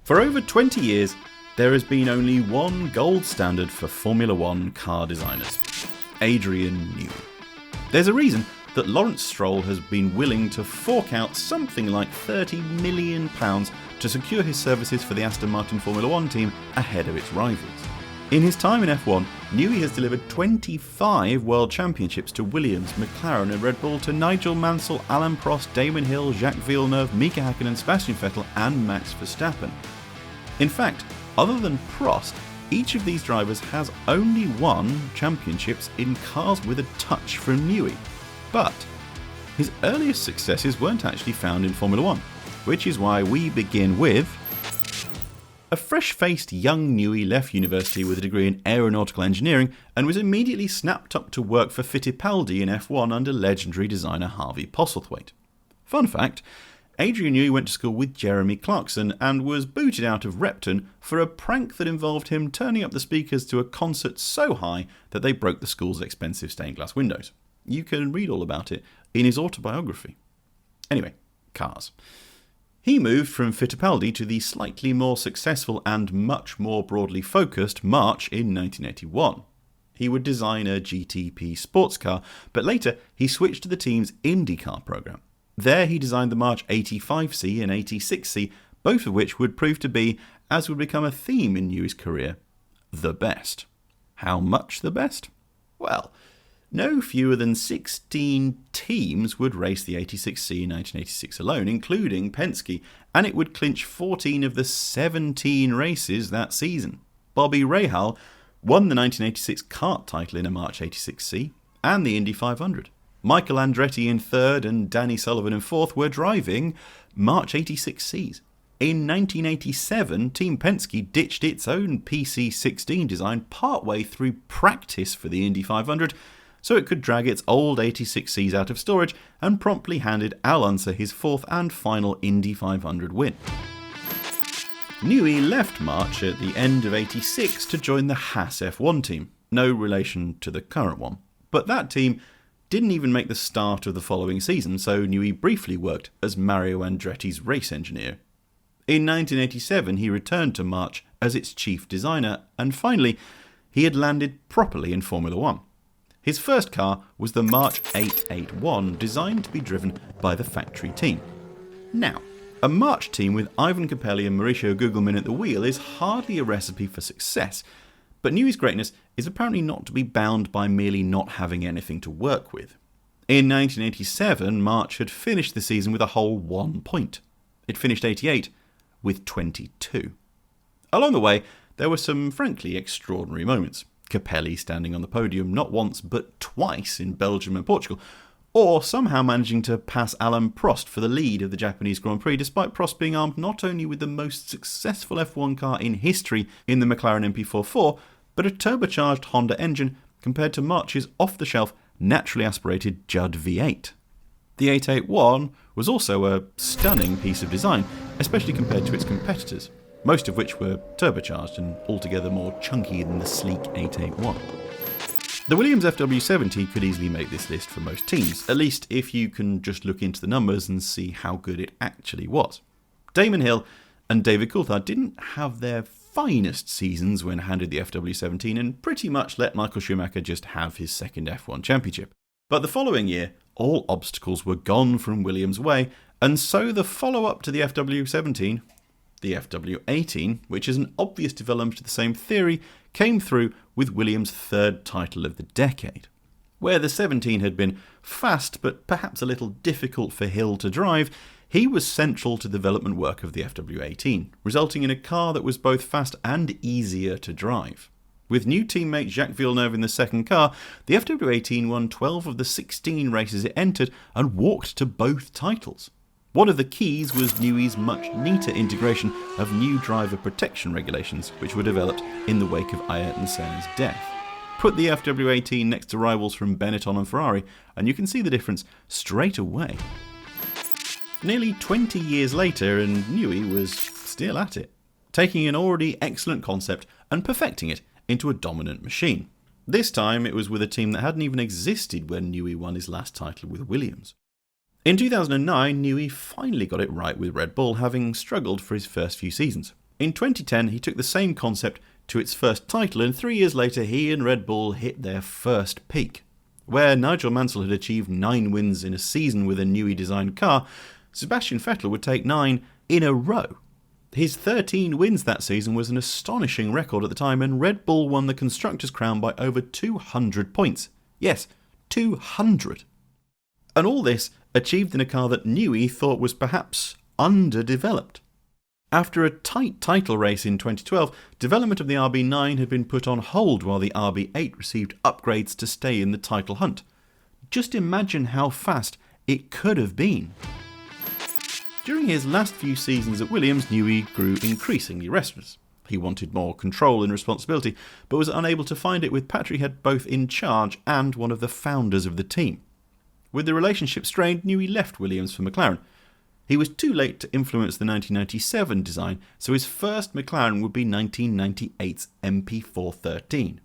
For over 20 years, there has been only one gold standard for Formula One car designers: Adrian Newey. There's a reason that Lawrence Stroll has been willing to fork out something like £30 million to secure his services for the Aston Martin Formula One team ahead of its rivals. In his time in F1, Newey has delivered 25 World Championships to Williams, McLaren and Red Bull, to Nigel Mansell, Alain Prost, Damon Hill, Jacques Villeneuve, Mika Häkkinen, Sebastian Vettel and Max Verstappen. In fact, other than Prost, each of these drivers has only won championships in cars with a touch from Newey. But his earliest successes weren't actually found in Formula One, which is why we begin with a fresh-faced young Newey left university with a degree in aeronautical engineering and was immediately snapped up to work for Fittipaldi in F1 under legendary designer Harvey Postlethwaite. Fun fact, Adrian Newey went to school with Jeremy Clarkson and was booted out of Repton for a prank that involved him turning up the speakers to a concert so high that they broke the school's expensive stained glass windows. You can read all about it in his autobiography. Anyway, cars. He moved from Fittipaldi to the slightly more successful and much more broadly focused March in 1981. He would design a GTP sports car, but later he switched to the team's IndyCar program. There he designed the March 85C and 86C, both of which would prove to be, as would become a theme in Newey's career, the best. How much the best? Well, no fewer than 16 teams would race the 86C in 1986 alone, including Penske, and it would clinch 14 of the 17 races that season. Bobby Rahal won the 1986 kart title in a March 86C and the Indy 500. Michael Andretti in third and Danny Sullivan in fourth were driving March 86Cs. In 1987, Team Penske ditched its own PC16 design partway through practice for the Indy 500, so it could drag its old 86Cs out of storage, and promptly handed Al Unser his fourth and final Indy 500 win. Newey left March at the end of 86 to join the Haas F1 team, no relation to the current one, but that team didn't even make the start of the following season, so Newey briefly worked as Mario Andretti's race engineer. In 1987 he returned to March as its chief designer, and finally he had landed properly in Formula One. His first car was the March 881, designed to be driven by the factory team. Now, a March team with Ivan Capelli and Mauricio Gugelmin at the wheel is hardly a recipe for success, but Newey's greatness is apparently not to be bound by merely not having anything to work with. In 1987, March had finished the season with a whole 1 point. It finished 88 with 22. Along the way, there were some frankly extraordinary moments. Capelli standing on the podium not once but twice in Belgium and Portugal, or somehow managing to pass Alain Prost for the lead of the Japanese Grand Prix, despite Prost being armed not only with the most successful F1 car in history in the McLaren MP4, but a turbocharged Honda engine compared to March's off-the-shelf, naturally aspirated Judd V8. The 881 was also a stunning piece of design, especially compared to its competitors, most of which were turbocharged and altogether more chunky than the sleek 881. The Williams FW70 could easily make this list for most teams, at least if you can just look into the numbers and see how good it actually was. Damon Hill and David Coulthard didn't have their finest seasons when handed the FW17 and pretty much let Michael Schumacher just have his second F1 championship. But the following year, all obstacles were gone from Williams' way, and so the follow-up to the FW17, the FW18, which is an obvious development of the same theory, came through with Williams' third title of the decade. Where the 17 had been fast but perhaps a little difficult for Hill to drive, he was central to the development work of the FW18, resulting in a car that was both fast and easier to drive. With new teammate Jacques Villeneuve in the second car, the FW18 won 12 of the 16 races it entered and walked to both titles. One of the keys was Newey's much neater integration of new driver protection regulations, which were developed in the wake of Ayrton Senna's death. Put the FW18 next to rivals from Benetton and Ferrari, and you can see the difference straight away. Nearly 20 years later, and Newey was still at it, taking an already excellent concept and perfecting it into a dominant machine. This time it was with a team that hadn't even existed when Newey won his last title with Williams. In 2009, Newey finally got it right with Red Bull, having struggled for his first few seasons. In 2010, he took the same concept to its first title, and 3 years later he and Red Bull hit their first peak. Where Nigel Mansell had achieved 9 wins in a season with a Newey-designed car, Sebastian Vettel would take 9 in a row. His 13 wins that season was an astonishing record at the time, and Red Bull won the Constructors' Crown by over 200 points. Yes, 200. And all this achieved in a car that Newey thought was perhaps underdeveloped. After a tight title race in 2012, development of the RB9 had been put on hold while the RB8 received upgrades to stay in the title hunt. Just imagine how fast it could have been. During his last few seasons at Williams, Newey grew increasingly restless. He wanted more control and responsibility, but was unable to find it with Patrick Head both in charge and one of the founders of the team. With the relationship strained, Newey left Williams for McLaren. He was too late to influence the 1997 design, so his first McLaren would be 1998's MP4 13,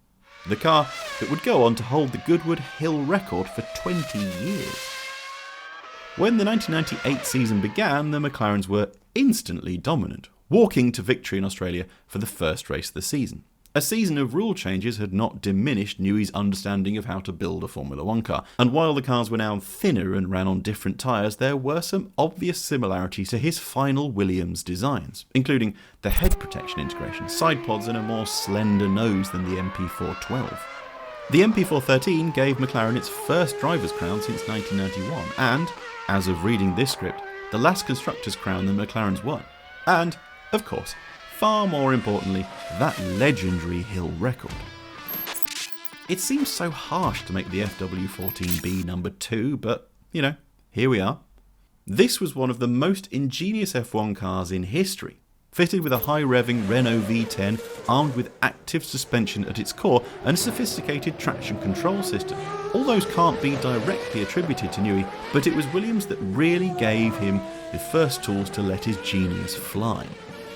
the car that would go on to hold the Goodwood Hill record for 20 years. When the 1998 season began, the McLarens were instantly dominant, walking to victory in Australia for the first race of the season. A season of rule changes had not diminished Newey's understanding of how to build a Formula 1 car, and while the cars were now thinner and ran on different tyres, there were some obvious similarities to his final Williams designs, including the head protection integration, side pods and a more slender nose than the MP4 12. The MP4 13 gave McLaren its first driver's crown since 1991, and, as of reading this script, the last constructor's crown the McLarens won. And, of course, far more importantly, that legendary Hill record. It seems so harsh to make the FW14B number 2, but, here we are. This was one of the most ingenious F1 cars in history, fitted with a high-revving Renault V10, armed with active suspension at its core and a sophisticated traction control system. All those can't be directly attributed to Newey, but it was Williams that really gave him the first tools to let his genius fly.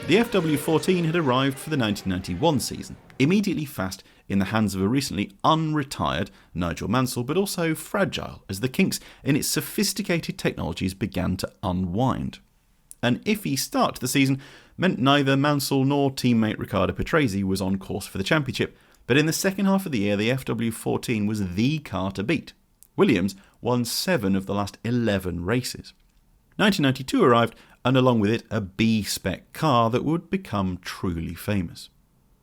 The FW14 had arrived for the 1991 season, immediately fast in the hands of a recently unretired Nigel Mansell, but also fragile as the kinks in its sophisticated technologies began to unwind. An iffy start to the season meant neither Mansell nor teammate Riccardo Patrese was on course for the championship, but in the second half of the year the FW14 was the car to beat. Williams won 7 of the last 11 races. 1992 arrived, and along with it a B-spec car that would become truly famous.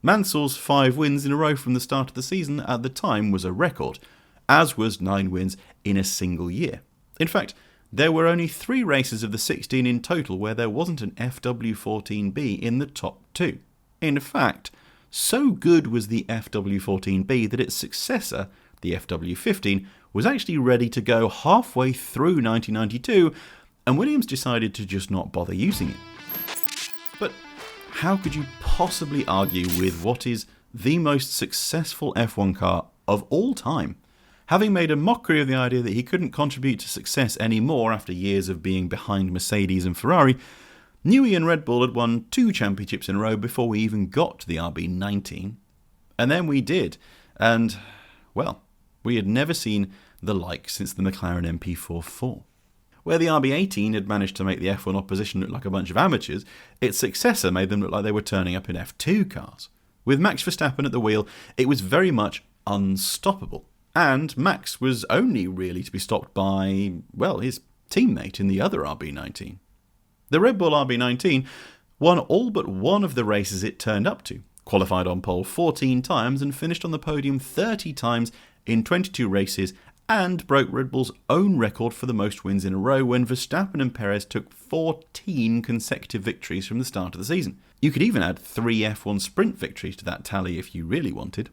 Mansell's 5 wins in a row from the start of the season at the time was a record, as was 9 wins in a single year. In fact, there were only 3 races of the 16 in total where there wasn't an FW14B in the top 2. In fact, so good was the FW14B that its successor, the FW15, was actually ready to go halfway through 1992, and Williams decided to just not bother using it. But how could you possibly argue with what is the most successful F1 car of all time? Having made a mockery of the idea that he couldn't contribute to success anymore after years of being behind Mercedes and Ferrari, Newey and Red Bull had won 2 championships in a row before we even got to the RB19. And then we did, and, well, we had never seen the like since the McLaren MP4. Where the RB18 had managed to make the F1 opposition look like a bunch of amateurs, its successor made them look like they were turning up in F2 cars. With Max Verstappen at the wheel, it was very much unstoppable. And Max was only really to be stopped by, well, his teammate in the other RB19. The Red Bull RB19 won all but one of the races it turned up to, qualified on pole 14 times and finished on the podium 30 times in 22 races, and broke Red Bull's own record for the most wins in a row when Verstappen and Perez took 14 consecutive victories from the start of the season. You could even add 3 F1 sprint victories to that tally if you really wanted.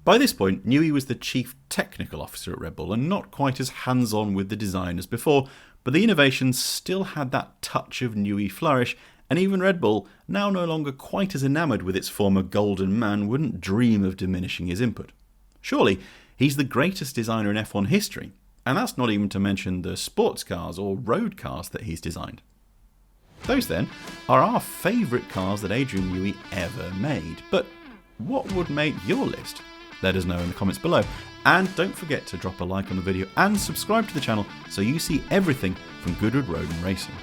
By this point, Newey was the chief technical officer at Red Bull and not quite as hands-on with the design as before, but the innovations still had that touch of Newey flourish, and even Red Bull, now no longer quite as enamoured with its former golden man, wouldn't dream of diminishing his input. Surely, he's the greatest designer in F1 history, and that's not even to mention the sports cars or road cars that he's designed. Those, then, are our favourite cars that Adrian Newey ever made. But what would make your list? Let us know in the comments below. And don't forget to drop a like on the video and subscribe to the channel so you see everything from Goodwood Road and Racing.